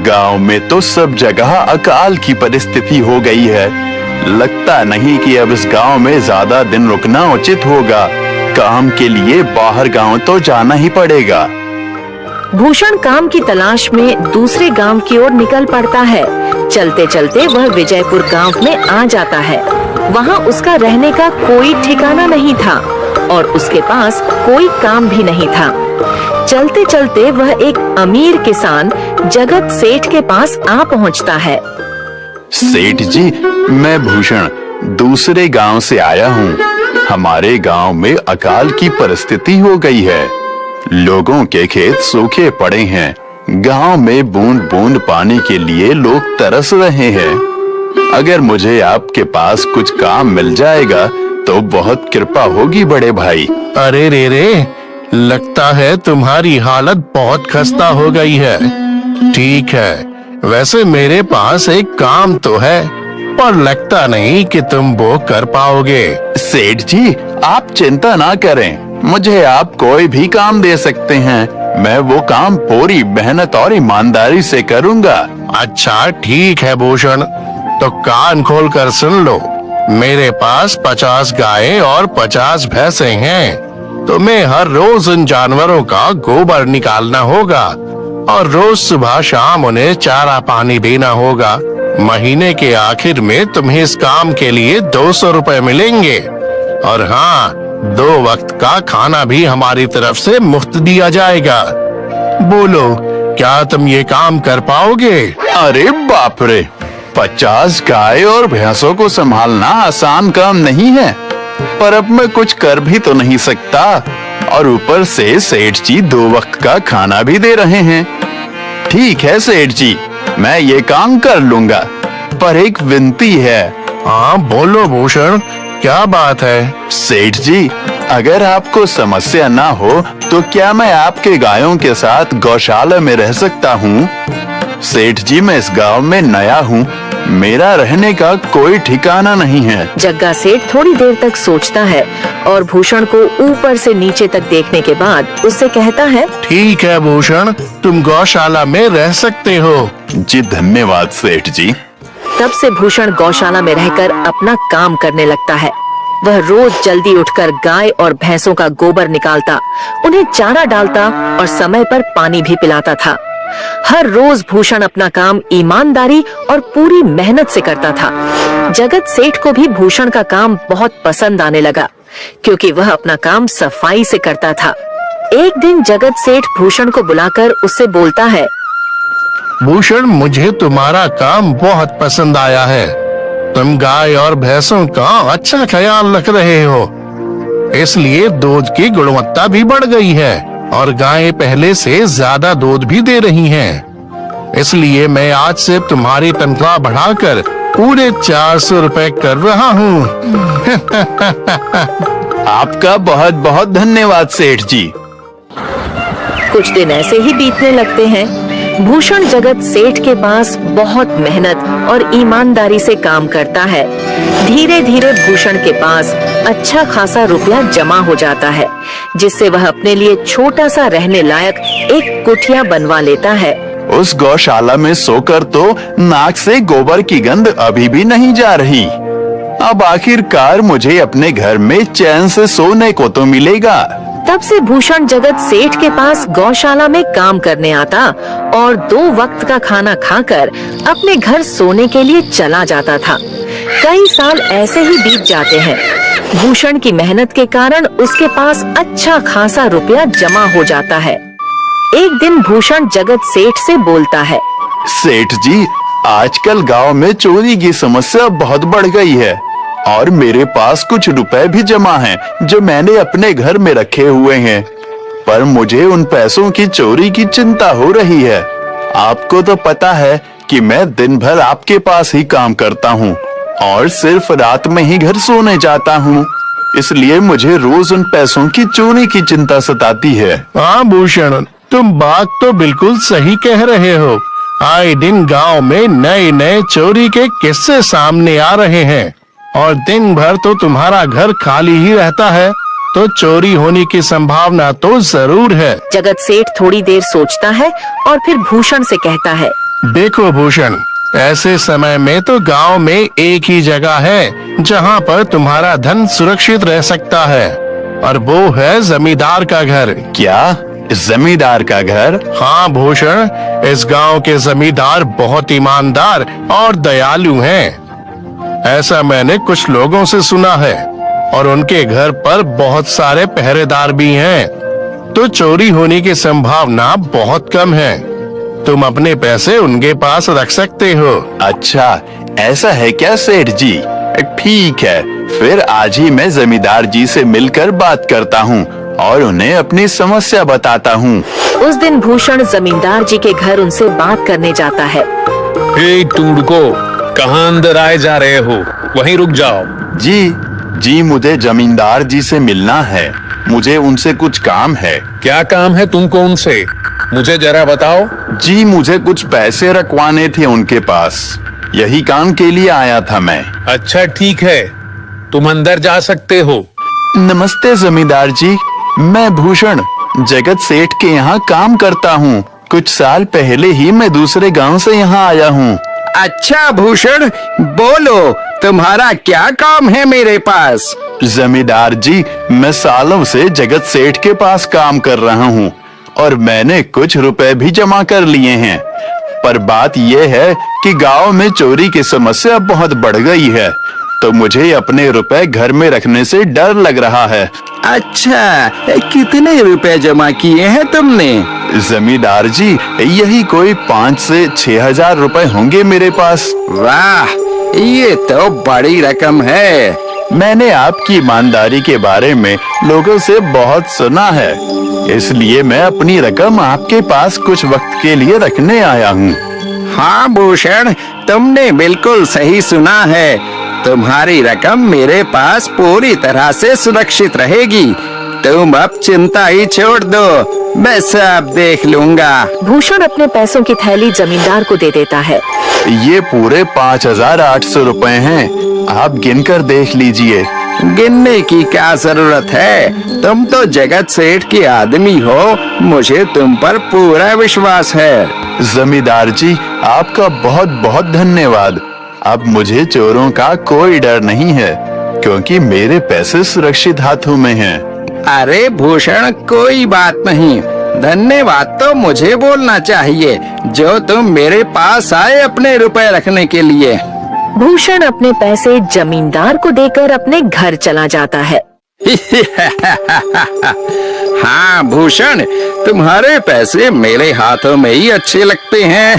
गांव में तो सब जगह अकाल की परिस्थिति हो गई है। लगता नहीं कि अब इस गांव में ज्यादा दिन रुकना उचित होगा। काम के लिए बाहर गांव तो जाना ही पड़ेगा। भूषण काम की तलाश में दूसरे गांव की ओर निकल पड़ता है। चलते चलते वह विजयपुर गांव में आ जाता है। वहां उसका रहने का कोई ठिकाना नहीं था और उसके पास कोई काम भी नहीं था। चलते चलते वह एक अमीर किसान जगत सेठ के पास आ पहुंचता है। सेठ जी, मैं भूषण दूसरे गांव से आया हूँ। हमारे गांव में अकाल की परिस्थिति हो गई है। लोगों के खेत सूखे पड़े हैं। गांव में बूंद बूंद पानी के लिए लोग तरस रहे हैं। अगर मुझे आपके पास कुछ काम मिल जाएगा तो बहुत कृपा होगी बड़े भाई। अरे रे, लगता है तुम्हारी हालत बहुत खस्ता हो गई है। ठीक है, वैसे मेरे पास एक काम तो है, पर लगता नहीं कि तुम वो कर पाओगे। सेठ जी, आप चिंता ना करें। मुझे आप कोई भी काम दे सकते हैं। मैं वो काम पूरी मेहनत और ईमानदारी से करूंगा। अच्छा ठीक है भूषण, तो कान खोल कर सुन लो। मेरे पास 50 गायें और 50 भैंसें हैं। तुम्हें हर रोज उन जानवरों का गोबर निकालना होगा और रोज सुबह शाम उन्हें चारा पानी देना होगा। महीने के आखिर में तुम्हें इस काम के लिए 200 रुपए मिलेंगे। और हाँ, 2 वक्त का खाना भी हमारी तरफ से मुफ्त दिया जाएगा। बोलो, क्या तुम ये काम कर पाओगे? अरे बाप रे, 50 गाय और भैंसों को संभालना आसान काम नहीं है। पर अब मैं कुछ कर भी तो नहीं सकता और ऊपर से सेठ जी 2 वक्त का खाना भी दे रहे हैं। ठीक है सेठ जी, मैं ये काम कर लूंगा, पर एक विनती है। हाँ बोलो भूषण, क्या बात है? सेठ जी, अगर आपको समस्या ना हो तो क्या मैं आपके गायों के साथ गौशाला में रह सकता हूँ? सेठ जी, मैं इस गांव में नया हूँ। मेरा रहने का कोई ठिकाना नहीं है। जग्गा सेठ थोड़ी देर तक सोचता है और भूषण को ऊपर से नीचे तक देखने के बाद उससे कहता है, ठीक है भूषण, तुम गौशाला में रह सकते हो। जी धन्यवाद सेठ जी। तब से भूषण गौशाला में रहकर अपना काम करने लगता है। वह रोज जल्दी उठकर गाय और भैंसों का गोबर निकालता, उन्हें चारा डालता और समय पर पानी भी पिलाता था। हर रोज भूषण अपना काम ईमानदारी और पूरी मेहनत से करता था। जगत सेठ को भी भूषण का काम बहुत पसंद आने लगा, क्योंकि वह अपना काम सफाई से करता था। एक दिन जगत सेठ भूषण को बुलाकर उससे बोलता है, भूषण, मुझे तुम्हारा काम बहुत पसंद आया है। तुम गाय और भैंसों का अच्छा ख्याल रख रहे हो, इसलिए दूध की गुणवत्ता भी बढ़ गई है और गायें पहले से ज्यादा दूध भी दे रही हैं। इसलिए मैं आज से तुम्हारी तनख्वाह बढ़ाकर पूरे 400 रुपए कर रहा हूँ। आपका बहुत बहुत धन्यवाद सेठ जी। कुछ दिन ऐसे ही बीतने लगते हैं। भूषण जगत सेठ के पास बहुत मेहनत और ईमानदारी से काम करता है। धीरे धीरे भूषण के पास अच्छा खासा रुपया जमा हो जाता है, जिससे वह अपने लिए छोटा सा रहने लायक एक कुटिया बनवा लेता है। उस गौशाला में सोकर तो नाक से गोबर की गंध अभी भी नहीं जा रही। अब आखिरकार मुझे अपने घर में चैन से सोने को तो मिलेगा। तब से भूषण जगत सेठ के पास गौशाला में काम करने आता और 2 वक्त का खाना खाकर अपने घर सोने के लिए चला जाता था। कई साल ऐसे ही बीत जाते हैं। भूषण की मेहनत के कारण उसके पास अच्छा खासा रुपया जमा हो जाता है। एक दिन भूषण जगत सेठ से बोलता है, सेठ जी, आजकल गांव में चोरी की समस्या बहुत बढ़ गई है और मेरे पास कुछ रुपए भी जमा हैं जो मैंने अपने घर में रखे हुए हैं, पर मुझे उन पैसों की चोरी की चिंता हो रही है। आपको तो पता है कि मैं दिन भर आपके पास ही काम करता हूँ और सिर्फ रात में ही घर सोने जाता हूँ, इसलिए मुझे रोज उन पैसों की चोरी की चिंता सताती है। हाँ भूषण, तुम बात तो बिल्कुल सही कह रहे हो। आए दिन गांव में नए नए चोरी के किस्से सामने आ रहे हैं और दिन भर तो तुम्हारा घर खाली ही रहता है, तो चोरी होने की संभावना तो जरूर है। जगत सेठ थोड़ी देर सोचता है और फिर भूषण से कहता है, देखो भूषण, ऐसे समय में तो गांव में एक ही जगह है जहां पर तुम्हारा धन सुरक्षित रह सकता है, और वो है जमींदार का घर। क्या जमींदार का घर? हाँ भूषण, इस गांव के जमींदार बहुत ईमानदार और दयालु हैं। ऐसा मैंने कुछ लोगों से सुना है, और उनके घर पर बहुत सारे पहरेदार भी हैं, तो चोरी होने की संभावना बहुत कम है। तुम अपने पैसे उनके पास रख सकते हो। अच्छा, ऐसा है क्या सेठ जी? ठीक है, फिर आज ही मैं जमींदार जी से मिलकर बात करता हूँ और उन्हें अपनी समस्या बताता हूँ। उस दिन भूषण जमींदार जी के घर उनसे बात करने जाता है। हे तुम रुको, कहाँ अंदर आए जा रहे हो? वहीं रुक जाओ। जी, मुझे जमींदार जी से मिलना है। मुझे उनसे कुछ काम है। क्या काम है तुमको उनसे? मुझे जरा बताओ। जी, मुझे कुछ पैसे रखवाने थे उनके पास, यही काम के लिए आया था मैं। अच्छा ठीक है, तुम अंदर जा सकते हो। नमस्ते जमींदार जी, मैं भूषण जगत सेठ के यहाँ काम करता हूँ। कुछ साल पहले ही मैं दूसरे गांव से यहाँ आया हूँ। अच्छा भूषण, बोलो तुम्हारा क्या काम है मेरे पास? जमींदार जी, मैं सालों से जगत सेठ के पास काम कर रहा हूँ और मैंने कुछ रुपए भी जमा कर लिए हैं, पर बात यह है कि गांव में चोरी की समस्या बहुत बढ़ गई है, तो मुझे अपने रुपए घर में रखने से डर लग रहा है। अच्छा, कितने रुपए जमा किए हैं तुमने? जमींदार जी, यही कोई 5 से 6 हजार रुपए होंगे मेरे पास। वाह, ये तो बड़ी रकम है। मैंने आपकी ईमानदारी के बारे में लोगों से बहुत सुना है, इसलिए मैं अपनी रकम आपके पास कुछ वक्त के लिए रखने आया हूँ। हाँ भूषण, तुमने बिल्कुल सही सुना है। तुम्हारी रकम मेरे पास पूरी तरह से सुरक्षित रहेगी। तुम अब चिंता ही छोड़ दो, मैं सब देख लूंगा। भूषण अपने पैसों की थैली जमींदार को दे देता है। ये पूरे 5,800 रुपए हैं, आप गिनकर देख लीजिए। गिनने की क्या जरूरत है? तुम तो जगत सेठ के आदमी हो, मुझे तुम पर पूरा विश्वास है। जमींदार जी, आपका बहुत बहुत धन्यवाद। अब मुझे चोरों का कोई डर नहीं है, क्योंकि मेरे पैसे सुरक्षित हाथों में हैं। अरे भूषण, कोई बात नहीं, धन्यवाद तो मुझे बोलना चाहिए, जो तुम मेरे पास आए अपने रुपए रखने के लिए। भूषण अपने पैसे जमींदार को देकर अपने घर चला जाता है। हाँ भूषण, तुम्हारे पैसे मेरे हाथों में ही अच्छे लगते हैं।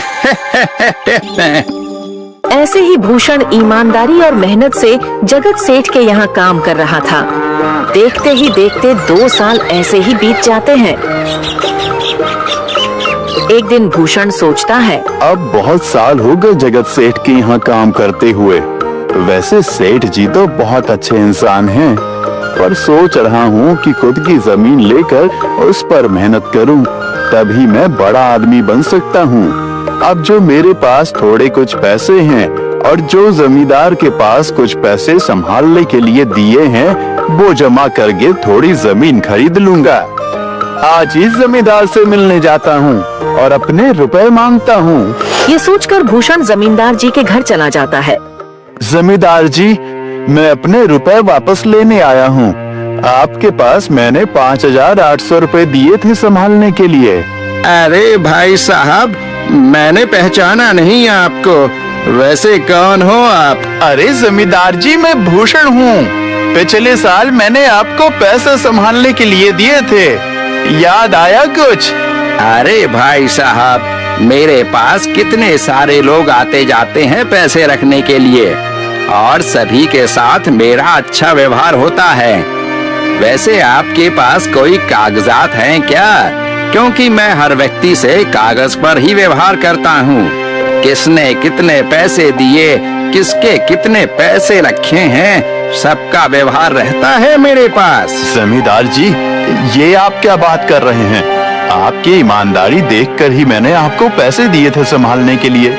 ऐसे ही भूषण ईमानदारी और मेहनत से जगत सेठ के यहाँ काम कर रहा था। देखते ही देखते 2 साल ऐसे ही बीत जाते हैं। एक दिन भूषण सोचता है, अब बहुत साल हो गए जगत सेठ के यहाँ काम करते हुए। वैसे सेठ जी तो बहुत अच्छे इंसान हैं, पर सोच रहा हूँ कि खुद की जमीन लेकर उस पर मेहनत करूँ, तभी मैं बड़ा आदमी बन सकता हूँ। अब जो मेरे पास थोड़े कुछ पैसे हैं और जो जमींदार के पास कुछ पैसे संभालने के लिए दिए हैं, वो जमा करके थोड़ी जमीन खरीद लूंगा। आज ही जमींदार से मिलने जाता हूँ और अपने रुपए मांगता हूँ। ये सोचकर भूषण जमींदार जी के घर चला जाता है। जमींदार जी, मैं अपने रुपए वापस लेने आया हूँ। आपके पास मैंने 5,800 रुपए दिए थे संभालने के लिए। अरे भाई साहब, मैंने पहचाना नहीं आपको, वैसे कौन हो आप? अरे जमींदार जी, मैं भूषण हूँ। पिछले साल मैंने आपको पैसे संभालने के लिए दिए थे, याद आया कुछ? अरे भाई साहब, मेरे पास कितने सारे लोग आते जाते हैं पैसे रखने के लिए, और सभी के साथ मेरा अच्छा व्यवहार होता है। वैसे आपके पास कोई कागजात हैं क्या? क्योंकि मैं हर व्यक्ति से कागज पर ही व्यवहार करता हूँ। किसने कितने पैसे दिए, किसके कितने पैसे रखे हैं, सबका व्यवहार रहता है मेरे पास। जमींदार जी, ये आप क्या बात कर रहे हैं? आपकी ईमानदारी देखकर ही मैंने आपको पैसे दिए थे संभालने के लिए,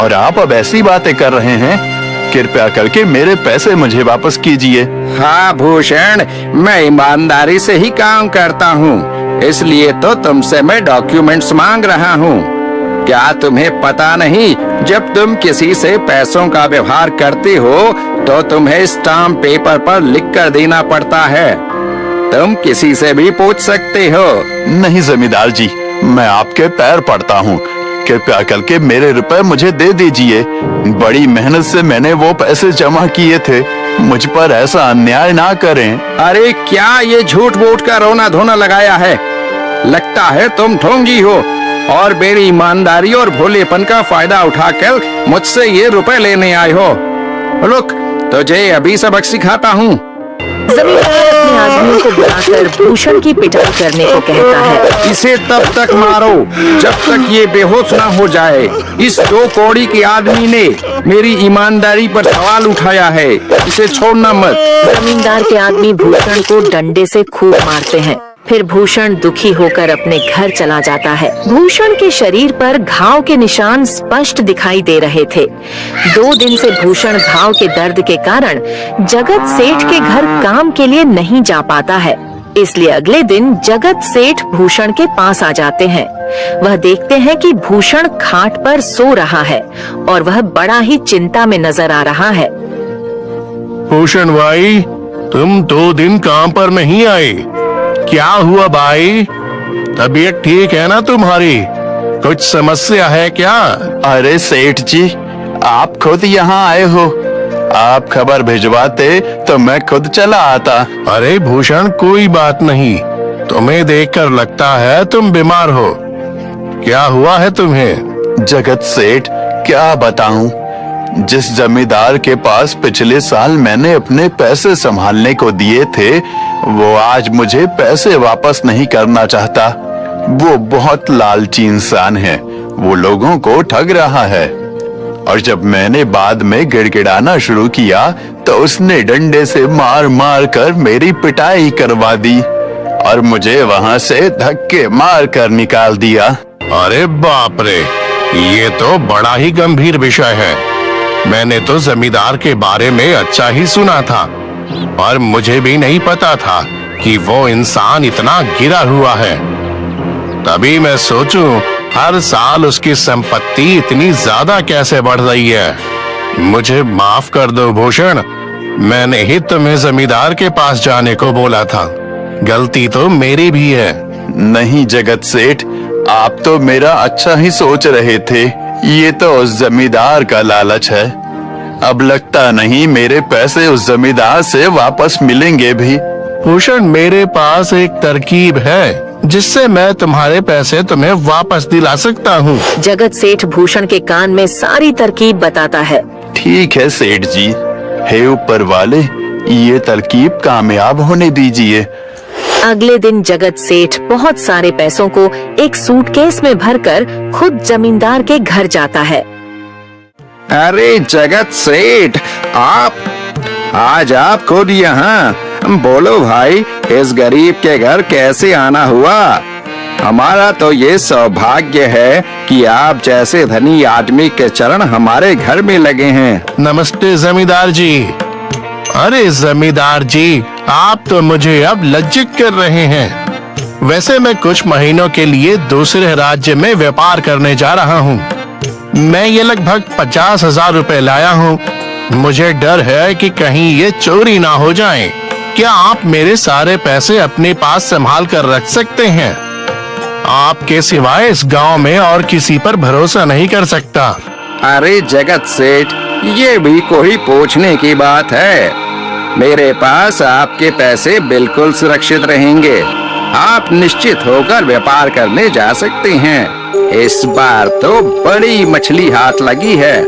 और आप अब ऐसी बातें कर रहे हैं। कृपया करके मेरे पैसे मुझे वापस कीजिए। हाँ भूषण, मैं ईमानदारी से ही काम करता हूँ, इसलिए तो तुमसे मैं डॉक्यूमेंट्स मांग रहा हूँ। क्या तुम्हें पता नहीं, जब तुम किसी से पैसों का व्यवहार करते हो तो तुम्हें स्टाम्प पेपर पर लिख कर देना पड़ता है। तुम किसी से भी पूछ सकते हो। नहीं जमींदार जी, मैं आपके पैर पड़ता हूँ, कृपया करके मेरे रुपए मुझे दे दीजिए। बड़ी मेहनत से मैंने वो पैसे जमा किए थे, मुझ पर ऐसा अन्याय ना करें। अरे क्या ये झूठ मूठ का रोना धोना लगाया है? लगता है तुम ढोंगी हो और मेरी ईमानदारी और भोलेपन का फायदा उठाकर मुझसे ये रुपए लेने आए हो। रुक, तुझे अभी सबक सिखाता हूँ। जमींदार अपने आदमियों को बुलाकर भूषण की पिटाई करने को कहता है। इसे तब तक मारो जब तक ये बेहोश ना हो जाए। इस 2 कौड़ी के आदमी ने मेरी ईमानदारी पर सवाल उठाया है, इसे छोड़ना मत। जमींदार के आदमी भूषण को डंडे से खूब मारते हैं। फिर भूषण दुखी होकर अपने घर चला जाता है। भूषण के शरीर पर घाव के निशान स्पष्ट दिखाई दे रहे थे। 2 दिन से भूषण घाव के दर्द के कारण जगत सेठ के घर काम के लिए नहीं जा पाता है। इसलिए अगले दिन जगत सेठ भूषण के पास आ जाते हैं। वह देखते हैं कि भूषण खाट पर सो रहा है और वह बड़ा ही चिंता में नजर आ रहा है। भूषण भाई, तुम 2 दिन काम पर नहीं आए, क्या हुआ भाई? तबीयत ठीक है ना तुम्हारी? कुछ समस्या है क्या? अरे सेठ जी, आप खुद यहाँ आए हो, आप खबर भिजवाते तो मैं खुद चला आता। अरे भूषण, कोई बात नहीं, तुम्हें देखकर लगता है तुम बीमार हो। क्या हुआ है तुम्हें? जगत सेठ, क्या बताऊं, जिस जमींदार के पास पिछले साल मैंने अपने पैसे संभालने को दिए थे, वो आज मुझे पैसे वापस नहीं करना चाहता। वो बहुत लालची इंसान है, वो लोगों को ठग रहा है। और जब मैंने बाद में गिड़गिड़ाना शुरू किया तो उसने डंडे से मार मार कर मेरी पिटाई करवा दी और मुझे वहां से धक्के मार कर निकाल दिया। अरे बाप रे, ये तो बड़ा ही गंभीर विषय है। मैंने तो जमींदार के बारे में अच्छा ही सुना था और मुझे भी नहीं पता था कि वो इंसान इतना गिरा हुआ है। तभी मैं सोचूं, हर साल उसकी संपत्ति इतनी ज्यादा कैसे बढ़ रही है। मुझे माफ कर दो भूषण, मैंने ही तुम्हें जमींदार के पास जाने को बोला था। गलती तो मेरी भी है। नहीं जगत सेठ, आप तो मेरा अच्छा ही सोच रहे थे, ये तो उस जमींदार का लालच है। अब लगता नहीं मेरे पैसे उस जमींदार से वापस मिलेंगे भी। भूषण, मेरे पास एक तरकीब है जिससे मैं तुम्हारे पैसे तुम्हें वापस दिला सकता हूँ। जगत सेठ भूषण के कान में सारी तरकीब बताता है। ठीक है सेठ जी, हे ऊपर वाले, ये तरकीब कामयाब होने दीजिए। अगले दिन जगत सेठ बहुत सारे पैसों को एक सूटकेस में भरकर खुद जमींदार के घर जाता है। अरे जगत सेठ, आज आप खुद यहाँ? बोलो भाई, इस गरीब के घर कैसे आना हुआ? हमारा तो ये सौभाग्य है कि आप जैसे धनी आदमी के चरण हमारे घर में लगे हैं। नमस्ते जमींदार जी। अरे जमींदार जी, आप तो मुझे अब लज्जित कर रहे हैं। वैसे मैं कुछ महीनों के लिए दूसरे राज्य में व्यापार करने जा रहा हूँ। मैं ये लगभग 50,000 रुपए लाया हूँ। मुझे डर है कि कहीं ये चोरी ना हो जाए। क्या आप मेरे सारे पैसे अपने पास संभाल कर रख सकते हैं? आपके सिवाय इस गांव में और किसी पर भरोसा नहीं कर सकता। अरे जगत सेठ, ये भी कोई पूछने की बात है? मेरे पास आपके पैसे बिल्कुल सुरक्षित रहेंगे। आप निश्चित होकर व्यापार करने जा सकते हैं। इस बार तो बड़ी मछली हाथ लगी है,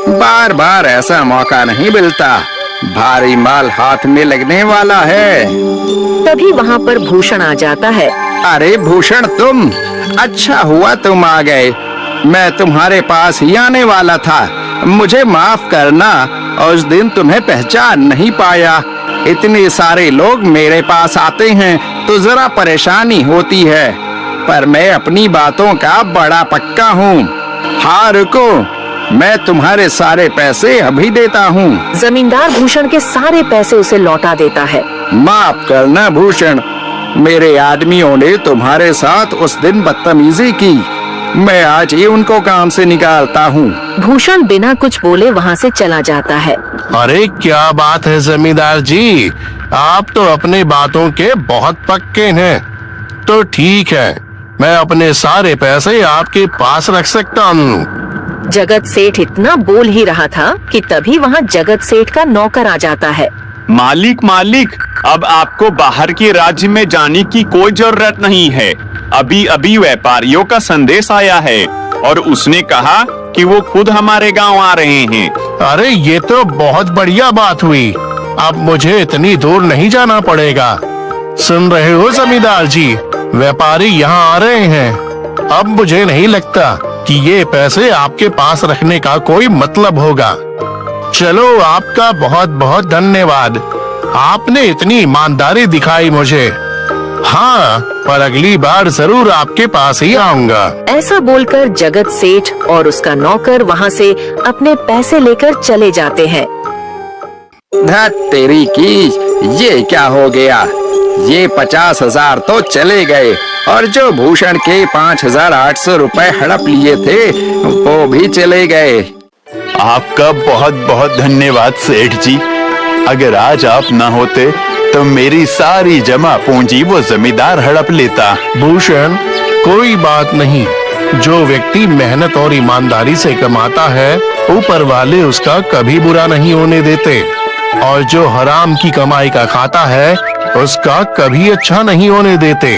बार बार ऐसा मौका नहीं मिलता। भारी माल हाथ में लगने वाला है। तभी वहाँ पर भूषण आ जाता है। अरे भूषण, तुम? अच्छा हुआ तुम आ गए, मैं तुम्हारे पास ही आने वाला था। मुझे माफ करना, उस दिन तुम्हें पहचान नहीं पाया। इतने सारे लोग मेरे पास आते हैं तो जरा परेशानी होती है, पर मैं अपनी बातों का बड़ा पक्का हूँ। हाँ रुको, मैं तुम्हारे सारे पैसे अभी देता हूँ। जमींदार भूषण के सारे पैसे उसे लौटा देता है। माफ करना भूषण, मेरे आदमियों ने तुम्हारे साथ उस दिन बदतमीजी की, मैं आज ही उनको काम से निकालता हूँ। भूषण बिना कुछ बोले वहाँ से चला जाता है। अरे क्या बात है जमींदार जी, आप तो अपनी बातों के बहुत पक्के हैं। तो ठीक है, मैं अपने सारे पैसे आपके पास रख सकता हूँ। जगत सेठ इतना बोल ही रहा था कि तभी वहाँ जगत सेठ का नौकर आ जाता है। मालिक मालिक, अब आपको बाहर के राज्य में जाने की कोई जरूरत नहीं है। अभी अभी व्यापारियों का संदेश आया है और उसने कहा कि वो खुद हमारे गांव आ रहे हैं। अरे ये तो बहुत बढ़िया बात हुई, अब मुझे इतनी दूर नहीं जाना पड़ेगा। सुन रहे हो जमींदार जी, व्यापारी यहाँ आ रहे हैं। अब मुझे नहीं लगता कि ये पैसे आपके पास रखने का कोई मतलब होगा। चलो, आपका बहुत बहुत धन्यवाद, आपने इतनी ईमानदारी दिखाई मुझे। हाँ, पर अगली बार जरूर आपके पास ही आऊंगा। ऐसा बोलकर जगत सेठ और उसका नौकर वहाँ से अपने पैसे लेकर चले जाते हैं। धत तेरी की, ये क्या हो गया? ये 50,000 तो चले गए और जो भूषण के 5,800 रुपए हड़प लिए थे वो भी चले गए। आपका बहुत बहुत धन्यवाद सेठ जी। अगर आज आप न होते तो मेरी सारी जमा पूंजी वो जमींदार हड़प लेता। भूषण, कोई बात नहीं, जो व्यक्ति मेहनत और ईमानदारी से कमाता है ऊपर वाले उसका कभी बुरा नहीं होने देते, और जो हराम की कमाई का खाता है उसका कभी अच्छा नहीं होने देते।